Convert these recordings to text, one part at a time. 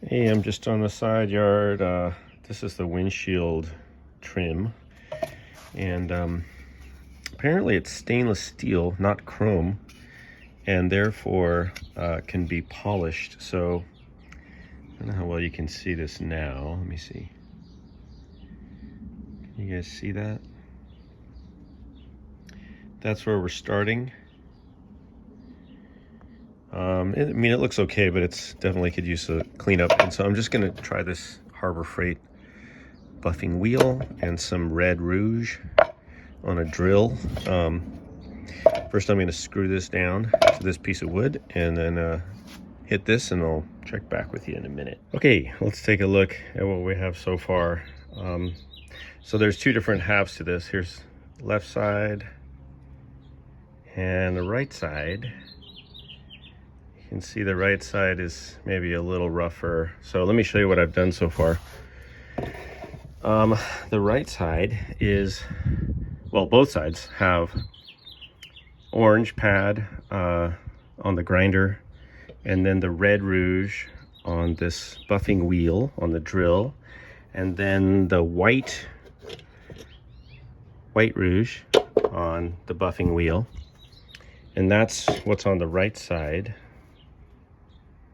Hey, I'm just on the side yard. This is the windshield trim, and apparently it's stainless steel, not chrome, and therefore can be polished. So I don't know how well you can see this now. Let me see. Can you guys see that? That's where we're starting. I mean, it looks okay, but it's definitely could use a cleanup. And so I'm just gonna try this Harbor Freight buffing wheel and some red rouge on a drill. First I'm gonna screw this down to this piece of wood and then hit this, and I'll check back with you in a minute. Okay, let's take a look at what we have so far. So there's two different halves to this. Here's left side and the right side. You can see the right side is maybe a little rougher. So let me show you what I've done so far. The right side is, well, both sides have orange pad on the grinder, and then the red rouge on this buffing wheel on the drill, and then the white rouge on the buffing wheel. And that's what's on the right side,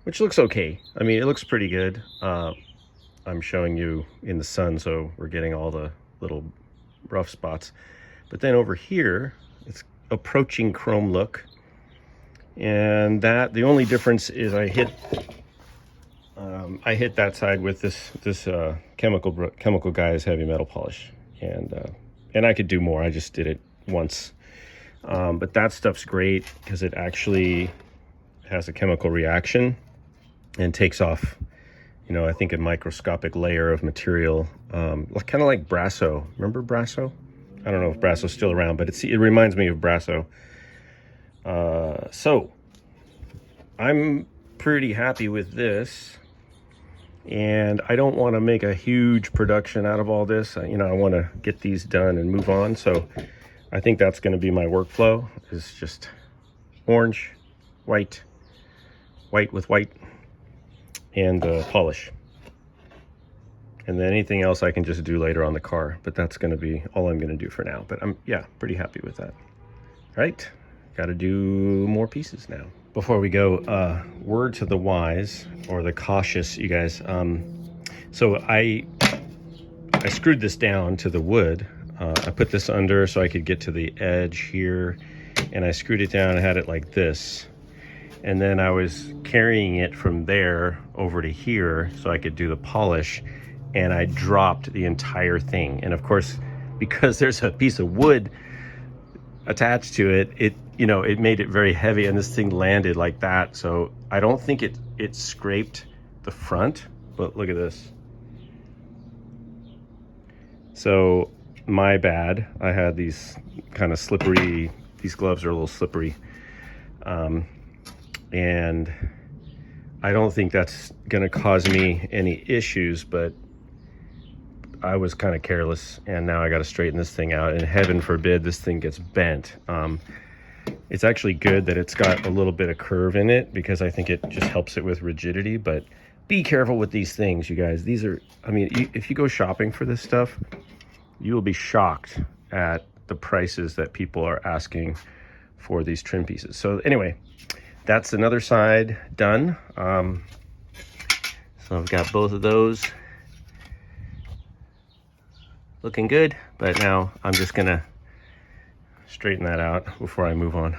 which looks okay. I mean, it looks pretty good. I'm showing you in the sun, so we're getting all the little rough spots. But then over here, it's approaching chrome look. And that, the only difference is I hit that side with this chemical guy's heavy metal polish. And I could do more, I just did it once. But that stuff's great because it actually has a chemical reaction and takes off, you know, I think a microscopic layer of material, kind of like Brasso. Remember Brasso? I don't know if Brasso's still around, but it reminds me of Brasso. So I'm pretty happy with this, and I don't want to make a huge production out of all this. You know, I want to get these done and move on. So I think that's going to be my workflow, is just orange, white with white, and polish. And then anything else I can just do later on the car, but that's going to be all I'm going to do for now. But I'm, yeah, pretty happy with that. Right, got to do more pieces now. Before we go, word to the wise, or the cautious, you guys. So I screwed this down to the wood. I put this under so I could get to the edge here, and I screwed it down and had it like this. And then I was carrying it from there over to here so I could do the polish, and I dropped the entire thing. And of course, because there's a piece of wood attached to it, it made it very heavy, and this thing landed like that. So I don't think it scraped the front, but look at this. So my bad. I had these kind of slippery, these gloves are a little slippery. And I don't think that's going to cause me any issues, but I was kind of careless, and now I got to straighten this thing out, and heaven forbid this thing gets bent. It's actually good that it's got a little bit of curve in it, because I think it just helps it with rigidity. But be careful with these things, you guys. These are, I mean, if you go shopping for this stuff, you will be shocked at the prices that people are asking for these trim pieces. So anyway, that's another side done. So I've got both of those looking good, but now I'm just gonna straighten that out before I move on.